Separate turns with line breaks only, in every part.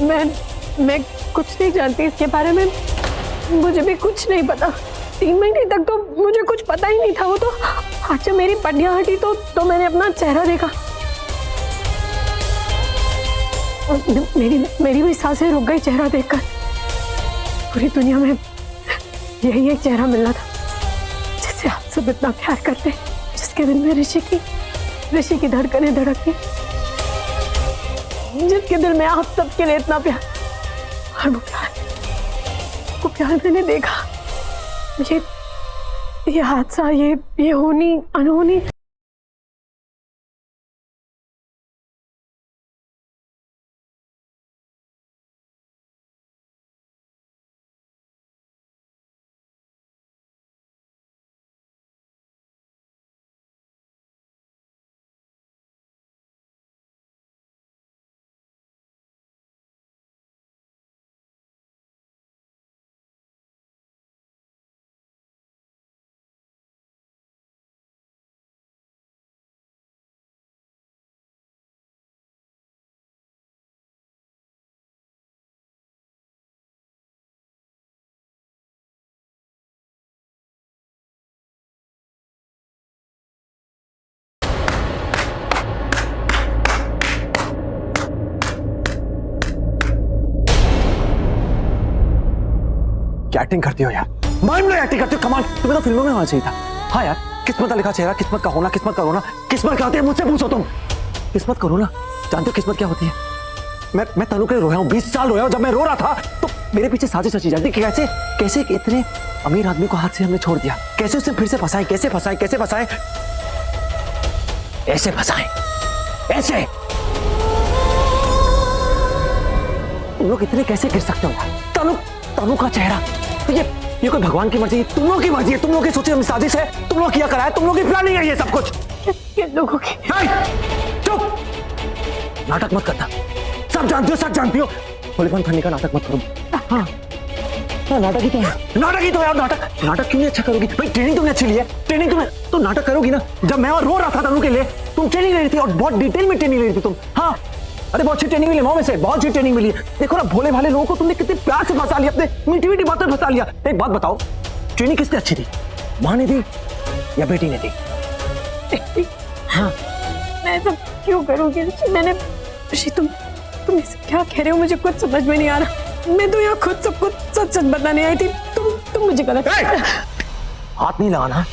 मैं कुछ नहीं जानती इसके बारे में, मुझे भी कुछ नहीं पता। 3 महीने तक तो मुझे कुछ पता ही नहीं था। वो तो आज जब मेरी पट्टियां हटी तो मैंने अपना चेहरा देखा। मेरी भी सांसें रुक गई चेहरा देखकर। पूरी दुनिया में यही एक चेहरा मिलना था जिससे आप सब इतना प्यार करते, जिसके दिल में ऋषि की धड़कनें धड़कती, जिसके दिल में आप सबके लिए इतना प्यार। और वो प्यार मैंने देखा। ये हादसा, ये होनी अनहोनी,
क्या एक्टिंग करती हो यार, माइंड में एक्टिंग करती हो। कमाल, तुम्हें तो फिल्मों में होना चाहिए था। हाँ यार, किस्मत का लिखा चेहरा, किस्मत का होना, किस्मत का रोना। किस्मत क्या होती है मुझसे पूछो तुम। किस्मत का रोना जानते हो किस्मत क्या होती है? मैं तनु के लिए रोया हूँ, 20 साल रोया हूँ। जब मैं रो रहा था तो मेरे पीछे साजिश रची जाती। कैसे कैसे इतने अमीर आदमी को हाथ से हमने छोड़ दिया, कैसे उसे फिर से फंसाए, कैसे फंसाए, कैसे फंसाए, ऐसे फंसाए, ऐसे। तुम लोग इतने कैसे गिर सकते हो यार? तनु का चेहरा, ये कोई भगवान की मर्जी है? तुम लोग की मर्जी है, तुम लोग की सोची हुई साजिश है, तुम लोग किया करा है, तुम लोग की प्लानिंग है ये सब कुछ।
किन लोगों की?
चुप, नाटक मत करना। सब जानती हो, सब जानती हो। भोलेपन करने का नाटक मत करो। हाँ नाटक ही तो है, नाटक ही तो है। और नाटक क्यों नहीं अच्छा करोगी भाई? ट्रेनिंग तुमने अच्छी ली है, ट्रेनिंग तुम्हें तो नाटक करोगी ना। जब मैं और रो रहा था तनु के लिए, तुम ट्रेनिंग ले रही थी और बहुत डिटेल में ट्रेनिंग ले रही थी तुम। हाँ अरे बहुत अच्छी ट्रेनिंग मिली में से, बहुत अच्छी ट्रेनिंग मिली है। देखो ना भोले भाले लोगों को तुमने कितने प्यार से फंसा लिया, अपने मीठी मीठी बातों में फंसा लिया। एक बात बताओ, ट्रेनिंग किसने अच्छी थी, माँ ने दी या बेटी ने दी? हाँ
मैं सब क्यों करूँगी? मैंने तुम ये सब क्या कह रहे हो? मुझे कुछ समझ में नहीं आ रहा। मैं तो यहाँ खुद सब कुछ सच सच बताने आई थी। तुम मुझे गलत
हाथ नहीं लगाना।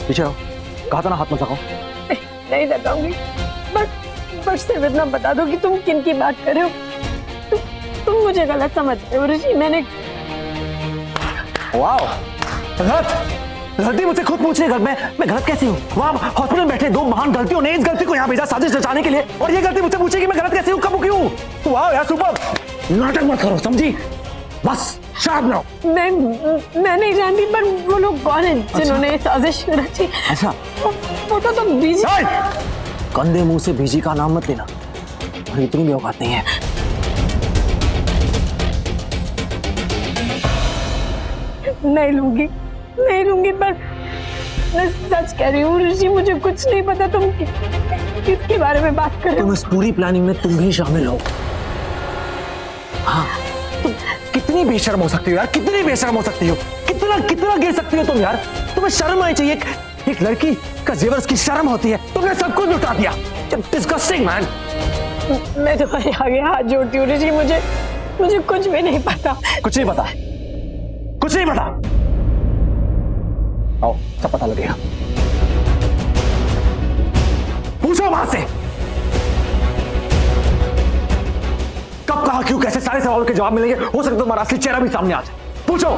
पीछे रहो, कहा था ना हाथ मत लगाओ।
नहीं लगाऊंगी, बस सिर्फ इतना बता दो कि तुम किन की बात कर रहे हो। तुम मुझे गलत समझ रहे हो ऋषि। मैंने
वाओ, गलती मुझसे खुद पूछ रही है। मैं गलत कैसी हूँ? वहाँ हॉस्पिटल में बैठे दो महान गलतियों ने इस गलती को यहाँ भेजा साजिश रचाने के लिए, और ये गलती मुझसे पूछे कि मैं गलत कैसी हूँ, कब क्यों? वाह यार सुपर। नाटक मत करो, समझी? बस शांत रहो।
मैं नहीं जानती, पर वो लोग कौन है जिन्होंने साजिश रची?
अच्छा
वो तो बीजी।
कंधे मुंह से बीजी का नाम मत लेना, और इतनी भी औकात नहीं है।
नहीं लूंगी, पर मैं सच कह रही हूँ ऋषि, मुझे कुछ नहीं पता। तुम किसके बारे में बात कर रहे हो?
तुम इस पूरी प्लानिंग में तुम भी शामिल हो। हाँ तुम कितनी बेशर्म हो सकती हो यार, कितनी बेशर्म हो सकती हो, कितना गिर सकती हो तुम यार। तुम्हें शर्म आनी चाहिए। एक लड़की का जेवर की शर्म होती है, तुमने सब कुछ लुटा दिया। Disgusting man.
मैं तुम्हारे आगे हाथ जोड़ती हूँ ऋषि, मुझे कुछ भी नहीं पता।
कुछ नहीं पता? आओ सब पता लगेगा। पूछो वहां से, कब, कहा, क्यों, कैसे, सारे सवालों के जवाब मिलेंगे। हो सकता है तुम्हारा असली चेहरा भी सामने आ जाए। पूछो।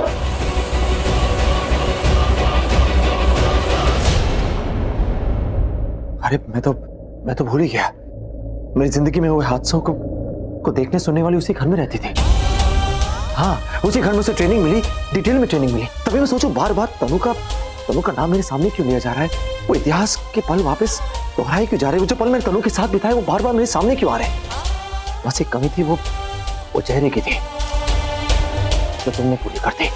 अरे मैं तो भूल ही गया। मेरी जिंदगी में हुए हादसों को देखने सुनने वाली उसी घर में रहती थी। हाँ उसी घर में उसे ट्रेनिंग मिली, डिटेल में ट्रेनिंग मिली। तभी मैं सोचूं बार बार तनु का नाम मेरे सामने क्यों लिया जा रहा है? वो इतिहास के पल वापस दोहराए क्यों जा रहे हैं? जो पल मैंने तनु के साथ बिताए वो बार बार मेरे सामने क्यों आ रहे हैं? बस एक कमी थी, वो चेहरे की थी, जो तुमने पूरी कर दी।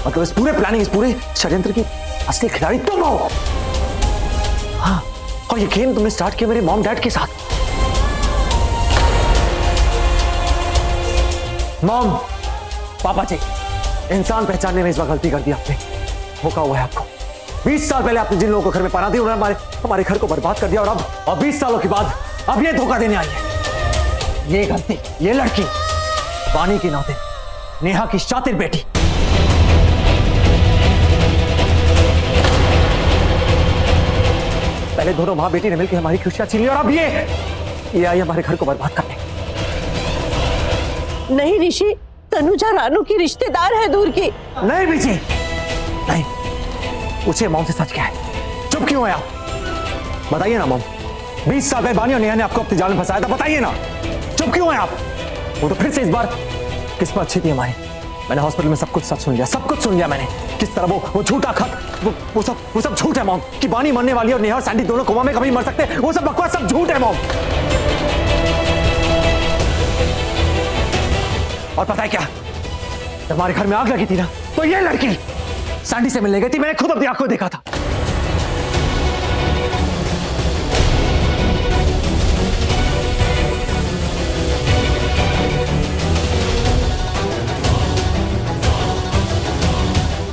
मतलब इस पूरे प्लानिंग, इस पूरे षड्यंत्र की असली खिलाड़ी तुम हो। हाँ और ये गेम तुमने स्टार्ट किया मेरे मॉम डैड के साथ। मॉम, पापा जी, इंसान पहचानने में इस बार गलती कर दी आपने। धोखा हुआ है आपको। 20 साल पहले आपने जिन लोगों को घर में पना दी, उन्होंने हमारे घर को बर्बाद कर दिया, और अब 20 सालों के बाद अब ये धोखा देने आई है। ये गलती, ये लड़की वाणी की नाते नेहा की शातिर बेटी। पहले दोनों मां बेटी ने मिलकर हमारी खुशियां छीन ली, और अब ये आई हमारे घर को बर्बाद करने।
नहीं ऋषि, तनुजा रानू की रिश्तेदार है दूर की।
नहीं बीजी, नहीं। पूछिए मॉम से सच क्या है। चुप क्यों है आप? बताइए ना मॉम। 20 साल पहले बानी और नेहा ने आपको अपने जाल में फंसाया था, बताइए ना। चुप क्यों है आप? वो तो फिर से इस बार किस्मत अच्छी थी हमारी। मैंने हॉस्पिटल में सब कुछ सच सुन लिया, सब कुछ सुन लिया मैंने। किस तरह वो झूठा खत, वो सब झूठ है मॉम। कि बानी मरने वाली और नेहा और सैंडी दोनों कोमा में कभी मर सकते, वो सब बकवास, सब झूठ है मॉम। और पता है क्या, जब हमारे घर में आग लगी थी ना, तो ये लड़की सैंडी से मिलने गई थी। मैंने खुद अपनी आंखों देखा था।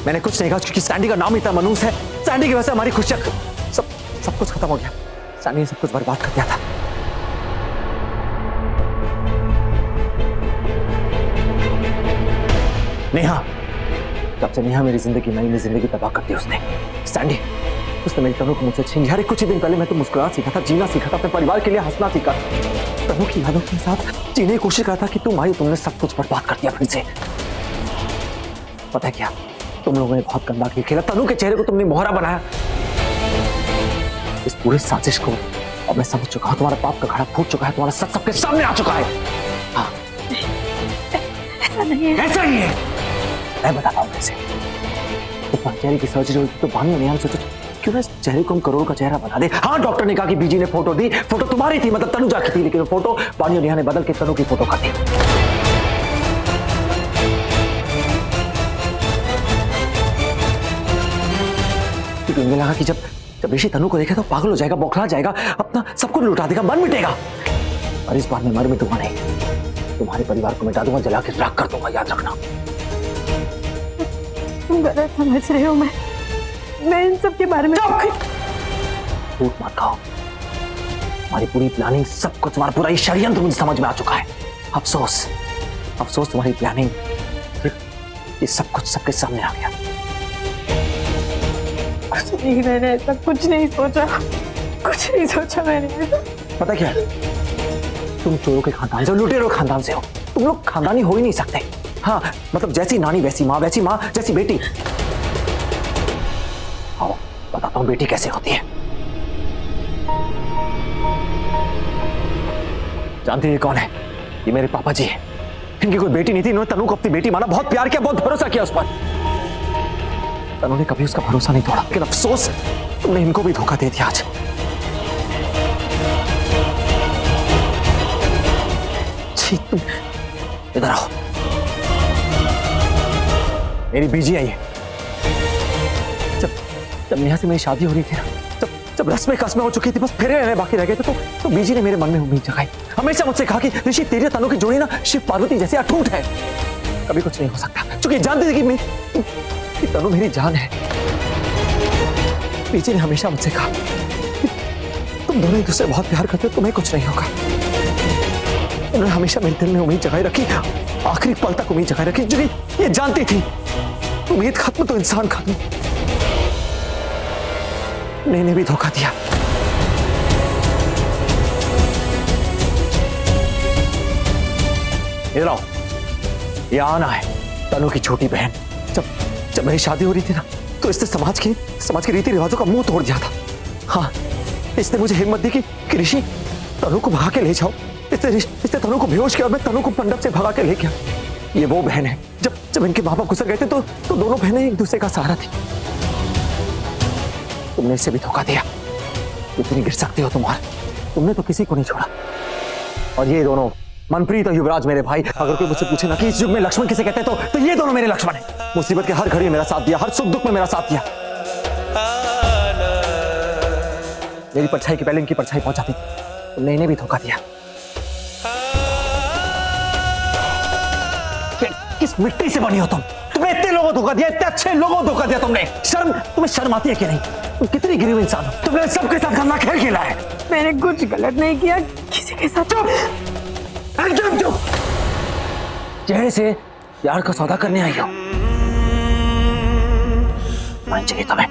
मैंने कुछ नहीं कहा क्योंकि सैंडी का नाम इतना मनूस है। सैंडी की वजह से हमारी खुशियां सब कुछ खत्म हो गया। सैंडी ने सब कुछ बर्बाद कर दिया था। नेहा, जब से नेहा मेरी जिंदगी नई जिंदगी तबाह कर दी उसने। सैंडी, उसने मेरी तनु को मुझसे छीन लिया। कुछ ही दिन पहले मैं तो मुस्कुराना सीखा था, जीना सीखा था, अपने परिवार के लिए हंसना सीखा था। तनु की यादों के साथ जीने की कोशिश करता कि तुम आई, तुमने सब कुछ बर्बाद कर दिया फिर से। पता है क्या, तुम लोगों ने बहुत गंदा खेल खेला। तनु के चेहरे को तुमने मोहरा बनाया। इस पूरी साजिश को अब मैं समझ चुका हूं। तुम्हारा पाप का घड़ा फूट चुका है, तुम्हारा सच सबके सामने आ चुका है। हाँ,
ऐसा नहीं है।
ऐसा ही है। मैं बताता हूँ कैसे। तो चेहरे की सर्जरी हुई तो बानी और नेहा ने सोचा क्यों ना इस चेहरे को हम करोड़ का चेहरा बना दे। हाँ, डॉक्टर ने कहा कि बीजी ने फोटो दी, फोटो तुम्हारी थी, मतलब तनुजा की थी, लेकिन वो फोटो बानी और नेहा ने बदल के तनु की फोटो कर दी। क्योंकि मुझे लगा कि जब ऋषि तनु को देखे तो पागल हो जाएगा, बौखला जाएगा, अपना सब कुछ लुटा देगा, मन मिटेगा। और इस बार मैं मर मिटूंगा नहीं, तुम्हारे परिवार को मिटा दूंगा, जला के राख कर दूंगा, याद रखना।
तुम गलत समझ रहे हो। मैं इन सब के बारे में
झूठ मत खाओ। हमारी पूरी प्लानिंग, सब कुछ, तुम्हारा पूरा ये षड्यंत्र मुझे समझ में आ चुका है। अफसोस तुम्हारी प्लानिंग, ये सब कुछ सबके सामने आ गया।
मैंने ऐसा कुछ नहीं सोचा मैंने ऐसा।
पता क्या, तुम चोरों के खानदान से, लुटेरों के खानदान से हो। तुम लोग खानदानी हो ही नहीं सकते। हाँ, मतलब जैसी नानी वैसी माँ, वैसी माँ जैसी बेटी। आओ बताता हूँ बेटी कैसे होती है। जानती है कौन है? ये मेरे पापा जी है। इनकी कोई बेटी नहीं थी, इन्होंने तनु को अपनी बेटी माना, बहुत प्यार किया, बहुत भरोसा किया उस पर। तनु ने कभी उसका भरोसा नहीं तोड़ा, लेकिन अफसोस तुमने इनको भी धोखा दे दिया आज। छी, तुम इधर आओ। मेरी बीजी आई है। जब नेहा से मेरी शादी हो रही थी ना, जब रस्में कसमें हो चुकी थी, बस फेरे रहने बाकी रह गए थे, तो बीजी ने मेरे मन में उम्मीद जगाई। हमेशा मुझसे कहा कि ऋषि, तेरी तनु की जोड़ी ना शिव पार्वती जैसे अटूट है, कभी कुछ नहीं हो सकता। क्योंकि जानती थी कि तनु मेरी जान है। बीजी ने हमेशा मुझसे कहा कि तुम दोनों एक दूसरे बहुत प्यार करते हो, तुम्हें कुछ नहीं होगा। उन्होंने हमेशा मेरे दिल में उम्मीद जगाई रखी, आखिरी पल तक उम्मीद जगाई रखी, जो ये जानती थी उम्मीद खत्म तो इंसान खत्म। मैंने भी धोखा दिया। इधर आओ। ये आना है तनु की छोटी बहन। जब मेरी शादी हो रही थी ना, तो इसने समाज के रीति रिवाजों का मुंह तोड़ दिया था। हाँ, इसने मुझे हिम्मत दी कि ऋषि, तनु को भगा के ले जाओ। इसने तनु को बेहोश किया और मैं तनु को मंडप से भगा के ले गया। ये वो बहन है, जब इनके माँ बाप गुजर गए थे तो दोनों बहनें एक दूसरे का सहारा थी। तुमने इसे भी धोखा दिया। कितनी गिर सकते हो तुमने तो किसी को नहीं छोड़ा। और ये दोनों, मनप्रीत और युवराज मेरे भाई, अगर कोई मुझसे पूछे ना कि इस युग में लक्ष्मण किसे कहते हैं, तो ये दोनों मेरे लक्ष्मण हैं। मुसीबत के हर घड़ी मेरा साथ दिया, हर सुख दुख में मेरा साथ दिया। मेरी परछाई की पहले इनकी परछाई पहुंच जाती, तुमने इन्हें भी धोखा दिया। किस मिट्टी से बनी हो तुम? तुम्हें इतने लोगों को धोखा दिया, इतने अच्छे लोगों को धोखा दिया तुमने। तुम्हें शर्म आती है कि नहीं? तुम कितनी गिरी हुई इंसान हो। तुमने सबके साथ गंदा खेल खेला है।
मैंने कुछ गलत नहीं किया किसी के साथ।
चुप, एकदम चुप। चेहरे से यार का सौदा करने आई हो। मान चाहिए तुम्हें,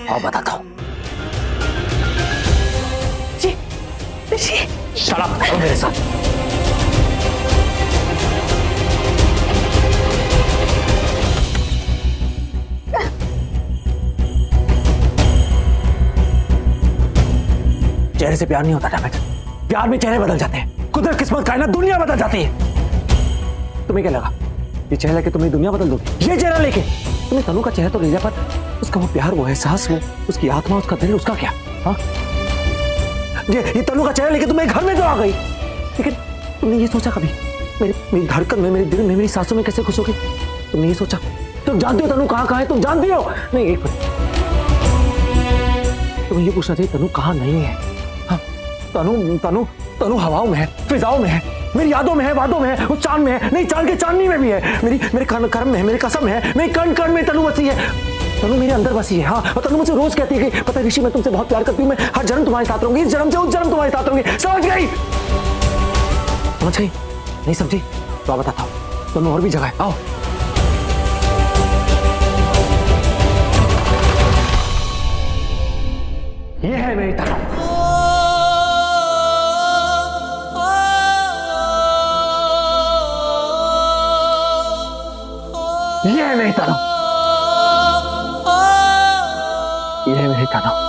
और बताता हूँ।
जी ऋषि,
शराब करो मेरे साथ। चेहरे से प्यार नहीं होता डैमेज। प्यार में चेहरे बदल जाते हैं। कुदरत, किस्मत, कायनात, दुनिया बदल जाती है। तुम्हें क्या लगा ये चेहरा लेके तुम्हें दुनिया बदल दोगी? ये चेहरा लेके तुम्हें तनु का चेहरा तो ले जा, पर उसका वो प्यार, वो एहसास, वो उसकी आत्मा, उसका दिल, उसका क्या? हाँ, ये तनु का चेहरा लेके तुम्हें घर में तो आ गई, लेकिन तुमने ये सोचा कभी मेरी धड़कन में, मेरे दिल में, मेरी सांसों में कैसे खुश होगी? तुमने ये सोचा? तुम जानती हो तनु कहाँ है? तुम जानती हो? नहीं, एक मिनट, तुम्हें ये पूछना चाहिए तनु कहाँ नहीं है। हाँ, तनु तनु तनु हवाओं में है, फिजाओं में है, मेरी यादों में है, वादों में है, उस चांद में है, नहीं चांद के चांदनी में भी है, मेरे कर्म में है, मेरी कसम है, मेरी कण कण में तनु बसी है। तनु मेरे अंदर बसी है। हाँ, और तनु मुझे रोज कहती है कि पता है ऋषि, मैं तुमसे बहुत प्यार करती हूँ, मैं हर जन्म तुम्हारे साथ रहूंगी, इस जन्म से उस जन्म तुम्हारे साथ रहूंगी। समझ गई? समझ गई? नहीं समझी तो आप बताता हूँ, तनु और भी जगह है, आओ। ये है मेरी तनु। ये है मेरी तनु। ये है मेरी तनु।